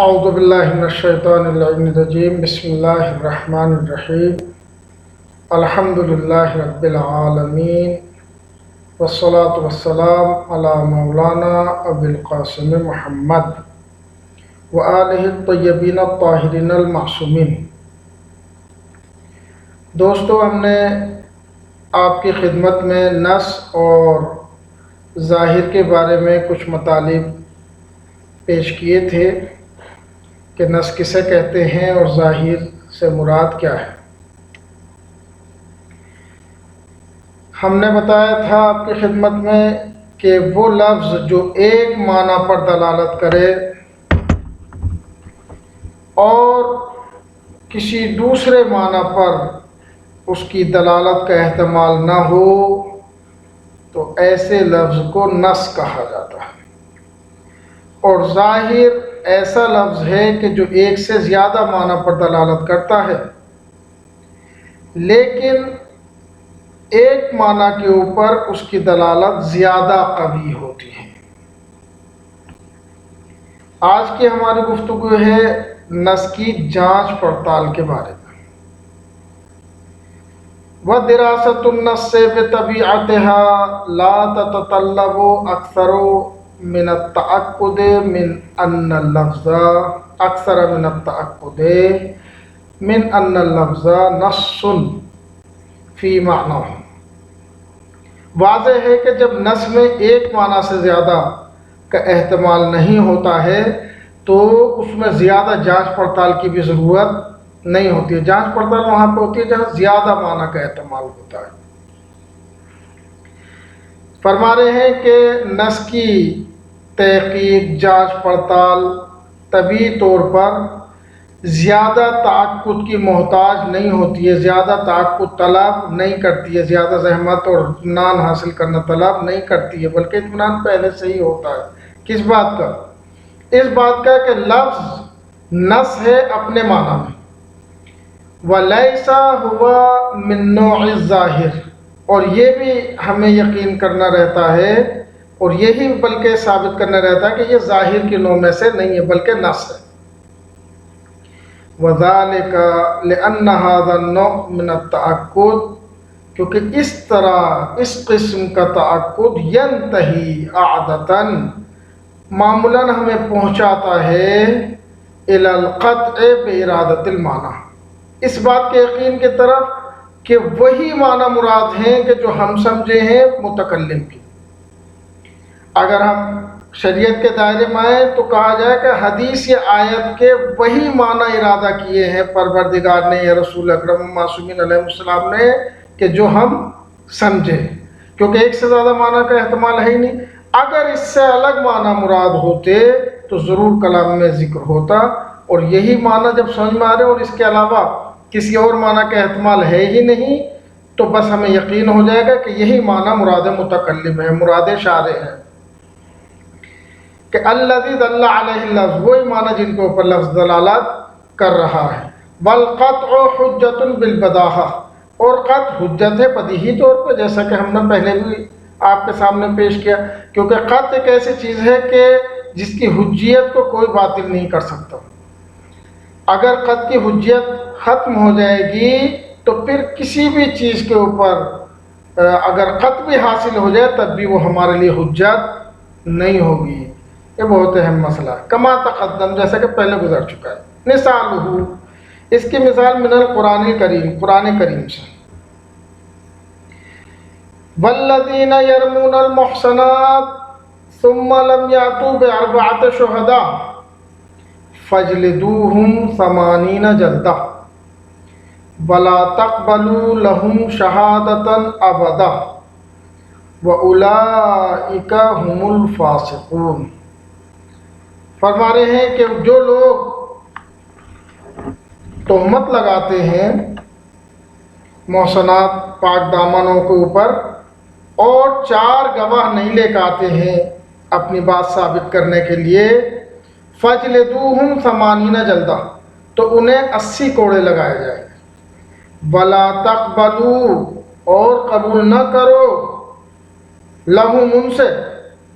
اعوذ باللہ من الشیطان الرجیم بسم اللہ الرحمن الرحیم الحمد للہ رب العالمین والصلاة والسلام علی مولانا ابی القاسم محمد وآلہ الطیبین الطاہرین المعصومین۔ دوستو، ہم نے آپ کی خدمت میں نص اور ظاہر کے بارے میں کچھ مطالب پیش کیے تھے کہ نص کسے کہتے ہیں اور ظاہر سے مراد کیا ہے۔ ہم نے بتایا تھا آپ کی خدمت میں کہ وہ لفظ جو ایک معنی پر دلالت کرے اور کسی دوسرے معنی پر اس کی دلالت کا احتمال نہ ہو تو ایسے لفظ کو نص کہا جاتا ہے، اور ظاہر ایسا لفظ ہے کہ جو ایک سے زیادہ معنی پر دلالت کرتا ہے لیکن ایک معنی کے اوپر اس کی دلالت زیادہ قوی ہوتی ہے۔ آج کی ہماری گفتگو ہے نص کی جانچ پڑتال کے بارے میں۔ وَدِرَاسَةُ النَّصِّ بِطَبِيعَتِهَا لَا تَتَطَلَّبُ أَكْثَرَ من التأكد من أن اللفظ نص في معناه۔ واضح ہے کہ جب نص میں ایک معنی سے زیادہ کا احتمال نہیں ہوتا ہے تو اس میں زیادہ جانچ پڑتال کی بھی ضرورت نہیں ہوتی ہے۔ جانچ پڑتال وہاں پہ ہوتی ہے جہاں زیادہ معنی کا احتمال ہوتا ہے۔ فرما رہے ہیں کہ نص کی تحقیق، جانچ پڑتال طبعی طور پر زیادہ تعقد کی محتاج نہیں ہوتی ہے، زیادہ تعقد طلب نہیں کرتی ہے، زیادہ زحمت اور اطمینان حاصل کرنا طلب نہیں کرتی ہے، بلکہ اطمینان پہلے سے ہی ہوتا ہے۔ کس بات کا؟ اس بات کا کہ لفظ نص ہے اپنے معنی میں، وَلَيْسَ هُوَ مِن نوع الظاہر، اور یہ بھی ہمیں یقین کرنا رہتا ہے اور یہی بلکہ ثابت کرنا رہتا ہے کہ یہ ظاہر کے نوع میں سے نہیں ہے بلکہ نص ہے۔ وَذَلِكَ لِأَنَّ هَذَا النَّوْعَ مِنَ التَّأَكُّدِ، کیونکہ اس طرح اس قسم کا تعقد ينتہی عادتاً معمولاً ہمیں پہنچاتا ہے إِلَى الْقَطْعِ بِإِرَادَةِ الْمَعْنَى، اس بات کے یقین کی طرف کہ وہی معنی مراد ہیں کہ جو ہم سمجھے ہیں متکلم کی۔ اگر ہم شریعت کے دائرے میں آئیں تو کہا جائے کہ حدیث یا آیت کے وہی معنی ارادہ کیے ہیں پروردگار نے یا رسول اکرم معصومین علیہ السلام نے کہ جو ہم سمجھے، کیونکہ ایک سے زیادہ معنی کا احتمال ہے ہی نہیں۔ اگر اس سے الگ معنی مراد ہوتے تو ضرور کلام میں ذکر ہوتا، اور یہی معنی جب سمجھ میں آ رہے اور اس کے علاوہ کسی اور معنی کا احتمال ہے ہی نہیں تو بس ہمیں یقین ہو جائے گا کہ یہی معنی مراد متکلم ہے، مراد شارع ہے، کہ الذی دل علیہ اللفظ، وہی معنی جن کے اوپر لفظ دلالت کر رہا ہے۔ والقطع حجت بالبداہہ، اور قطع حجت ہے بدیہی طور پہ، جیسا کہ ہم نے پہلے بھی آپ کے سامنے پیش کیا، کیونکہ قطع ایک ایسی چیز ہے کہ جس کی حجیت کو کوئی باطل نہیں کر سکتا۔ اگر قطع کی حجیت ختم ہو جائے گی تو پھر کسی بھی چیز کے اوپر اگر قطع بھی حاصل ہو جائے تب بھی وہ ہمارے لیے حجت نہیں ہوگی۔ یہ بہت اہم مسئلہ ہے، کما تقدم، جیسا کہ پہلے گزر چکا ہے۔ مثالہ، اس کی مثال من القرآن الکریم، قرآن کریم سے۔ والذین یرمون المحصنات ثم لم یأتوا بأربعة شہداء فاجلدوہم 80 جلدہ ولا تقبلوا لهم شہادة ابدا وأولئک هم الفاسقون۔ فرما رہے ہیں کہ جو لوگ تہمت لگاتے ہیں محصنات پاک دامنوں کے اوپر اور 4 گواہ نہیں لے کے آتے ہیں اپنی بات ثابت کرنے کے لیے، فَجْلِدُوهُمْ 80 جلدہ، تو انہیں 80 کوڑے لگائے جائیں گے۔ وَلَا تَقْبَلُوا، اور قبول نہ کرو، لَهُمْ ان سے،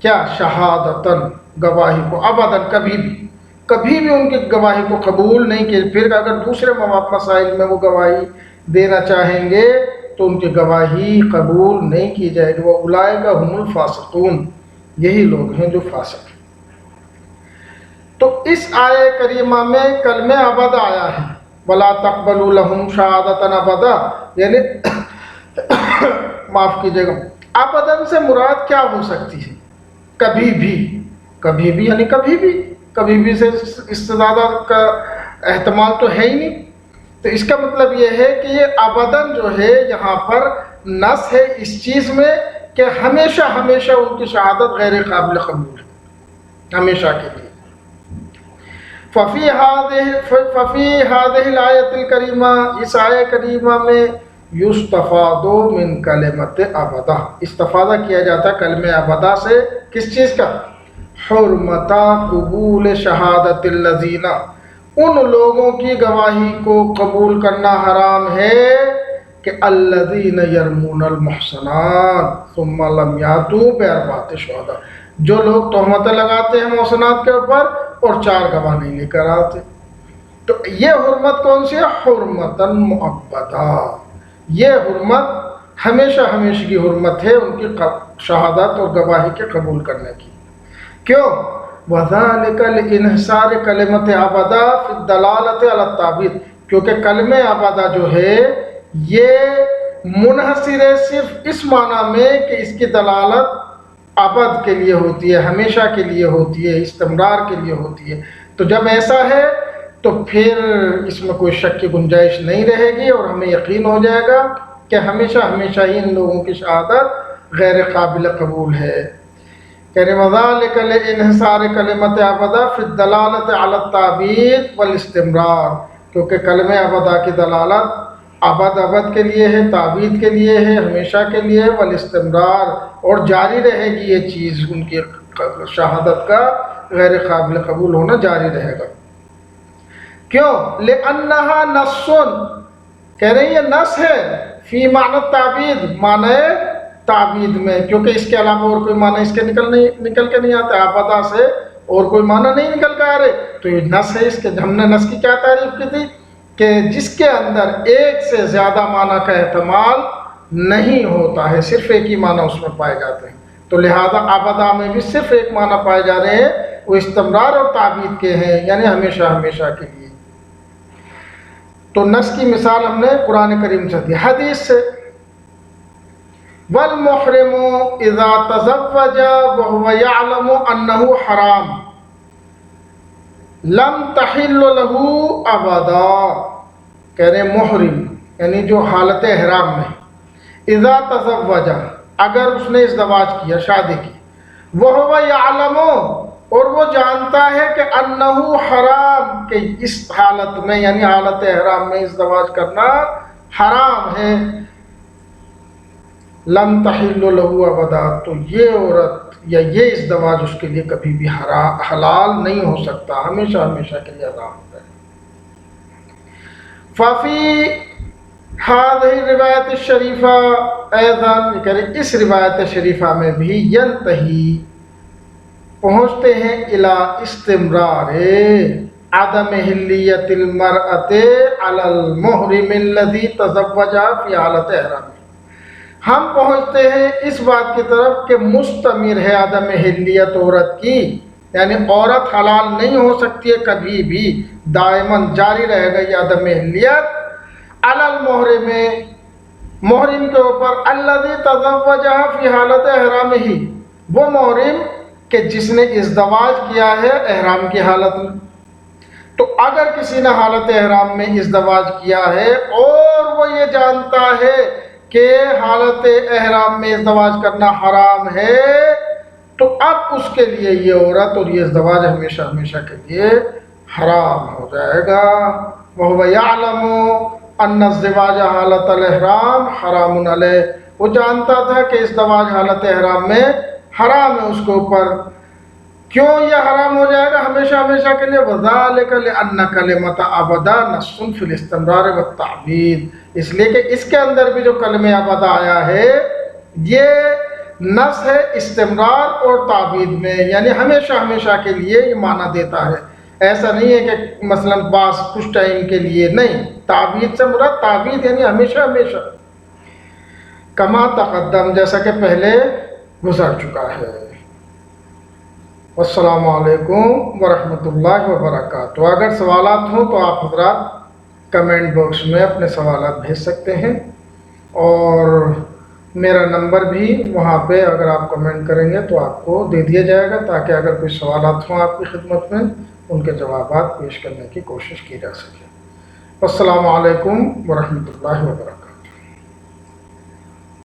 کیا؟ شہادتاً، گواہی کو، ابداً، کبھی بھی، کبھی بھی ان کی گواہی کو قبول نہیں کیا. پھر اگر دوسرے مسائل میں وہ گواہی دینا چاہیں گے تو ان کی گواہی قبول نہیں کی جائے گی. وہ اولئک هم الفاسقون، یہی لوگ ہیں جو فاسق ہیں. تو اس آیے کریمہ میں کلمہ ابد آیا ہے، وَلَا تَقْبَلُوا لَهُمْ شَهَادَةً أَبَدًا، یعنی معاف کیجیے گا، ابداً سے مراد کیا ہو سکتی ہے؟ کبھی بھی. کبھی بھی یعنی کبھی بھی، کبھی بھی سے استدادہ کا احتمال تو ہے ہی نہیں. تو اس کا مطلب یہ ہے کہ یہ ابداً جو ہے یہاں پر نص ہے اس چیز میں کہ ہمیشہ ہمیشہ ان کی شہادت غیر قابل قبول ہے، ہمیشہ کے لیے. ففی هذه الآیت الکریمہ، اس آیہ کریمہ میں یستفاد من کلمۃ ابدا، استفادہ کیا جاتا ہے کلمہ ابدا سے. کس چیز کا؟ حرمت قبول شہادت الذین، ان لوگوں کی گواہی کو قبول کرنا حرام ہے کہ الذین یرمون المحصنات ثم لم یاتوا باربعۃ شہداء، جو لوگ تہمتیں لگاتے ہیں محصنات کے اوپر اور 4 گواہ نہیں لے کر آتے. تو یہ حرمت کون سی ہے؟ حرمتاً مؤبدہ، یہ حرمت ہمیشہ ہمیشہ کی حرمت ہے ان کی شہادت اور گواہی کے قبول کرنے کی. کیوں؟ وَذَلِكَ لِإِنْحِصَارِ كَلِمَةِ أَبَدًا فِي الدَّلَالَةِ عَلَى التَّعْبِيد، کیونکہ کلمہ ابدا جو ہے یہ منحصر ہے صرف اس معنی میں کہ اس کی دلالت ابد کے لیے ہوتی ہے، ہمیشہ کے لیے ہوتی ہے، استمرار کے لیے ہوتی ہے. تو جب ایسا ہے تو پھر اس میں کوئی شک کی گنجائش نہیں رہے گی اور ہمیں یقین ہو جائے گا کہ ہمیشہ ہمیشہ ہی ان لوگوں کی شہادت غیر قابل قبول ہے. وَذَلِكَ لِإِنْحِصَارِ كَلِمَةِ أَبَدًا فِي الدَّلَالَةِ عَلَى التَّعْبِيد وَالِاسْتِمْرَارِ، کیونکہ کلمہ ابدا کی دلالت ابد کے لیے ہے، تعبید کے لیے ہے، ہمیشہ کے لیے ہے، والاستمرار، اور جاری رہے گی یہ چیز، ان کی شہادت کا غیر قابل قبول ہونا جاری رہے گا. کیوں؟ لِأَنَّهَا نَصٌ، کہہ رہے ہیں یہ نص ہے، فی معنی التعبید، معنی تعبید میں، کیونکہ اس کے علاوہ اور کوئی معنی اس کے نکل کے نہیں آتا، ابدا سے اور کوئی معنی نہیں نکل کے آ رہے. تو یہ نص ہے. اس کے ہم نے نص کی کیا تعریف کی تھی کہ جس کے اندر ایک سے زیادہ معنی کا احتمال نہیں ہوتا ہے، صرف ایک ہی معنی اس میں پائے جاتے ہیں. تو لہذا ابدا میں بھی صرف ایک معنی پائے جا رہے ہیں، وہ استمرار اور تعبید کے ہیں، یعنی ہمیشہ ہمیشہ کے لیے. تو نص کی مثال ہم نے قرآن کریم سے دی. حدیث سے والمحرم اذا تزوج وهو يعلم انه حرام لم تحل له ابدا، کہہ رہے محرم یعنی جو حالت احرام میں، اذا تزوج اگر اس نے ازدواج کیا، شادی کی، وهو يعلم اور وہ جانتا ہے کہ انه حرام، کہ اس حالت میں یعنی حالت احرام میں ازدواج کرنا حرام ہے، لم تحل له ابدا، تو یہ عورت یا یہ ازدواج اس کے لیے کبھی بھی حلال نہیں ہو سکتا، ہمیشہ ہمیشہ کے لیے حرام ہوتا ہے. ففی هذه الروایت الشریفہ ایضا، اس روایت شریفہ میں بھی ینتہی پہنچتے ہیں الی استمرار عدم حلیت المرأۃ علی المحرم الذی تزوج فی حالت احرام، ہم پہنچتے ہیں اس بات کی طرف کہ مستمر ہے عدم حلیت عورت کی، یعنی عورت حلال نہیں ہو سکتی ہے کبھی بھی، دائماً جاری رہے گا یہ عدم حلیت، علی المحرم، محرم کے اوپر، الذی تزوجہ فی حالت احرام ہی، وہ محرم کہ جس نے ازدواج کیا ہے احرام کی حالت میں. تو اگر کسی نے حالت احرام میں ازدواج کیا ہے اور وہ یہ جانتا ہے کہ حالت احرام میں ازدواج کرنا حرام ہے، تو اب اس کے لیے یہ عورت اور یہ ازدواج ہمیشہ ہمیشہ کے لیے حرام ہو جائے گا. وَهُوَ يَعْلَمُ أَنَّ الزِّوَاجَ حالت الاحرام حرام علیہ، وہ جانتا تھا کہ ازدواج حالت احرام میں حرام ہے اس کے اوپر. کیوں یہ حرام ہو جائے گا ہمیشہ ہمیشہ کے لیے؟ وَذَلِكَ لِأَنَّ كَلِمَةَ أَبَدًا نَصٌ فِي الْإِسْتِمْرَارِ وَالتَّعْبِيد، اس لیے کہ اس کے اندر بھی جو کلمہ ابدا آیا ہے یہ نص ہے استمرار اور تعبید میں، یعنی ہمیشہ ہمیشہ کے لیے یہ معنی دیتا ہے. ایسا نہیں ہے کہ مثلا بعض کچھ ٹائم کے لیے، نہیں، تعبید سے مراد تعبید یعنی ہمیشہ ہمیشہ، کما تقدم جیسا کہ پہلے گزر چکا ہے۔ السلام علیکم ورحمۃ اللہ وبرکاتہ۔ اگر سوالات ہوں تو آپ حضرات کمنٹ باکس میں اپنے سوالات بھیج سکتے ہیں، اور میرا نمبر بھی وہاں پہ اگر آپ کمنٹ کریں گے تو آپ کو دے دیا جائے گا، تاکہ اگر کوئی سوالات ہوں آپ کی خدمت میں ان کے جوابات پیش کرنے کی کوشش کی جا سکے۔ السلام علیکم ورحمۃ اللہ وبرکاتہ۔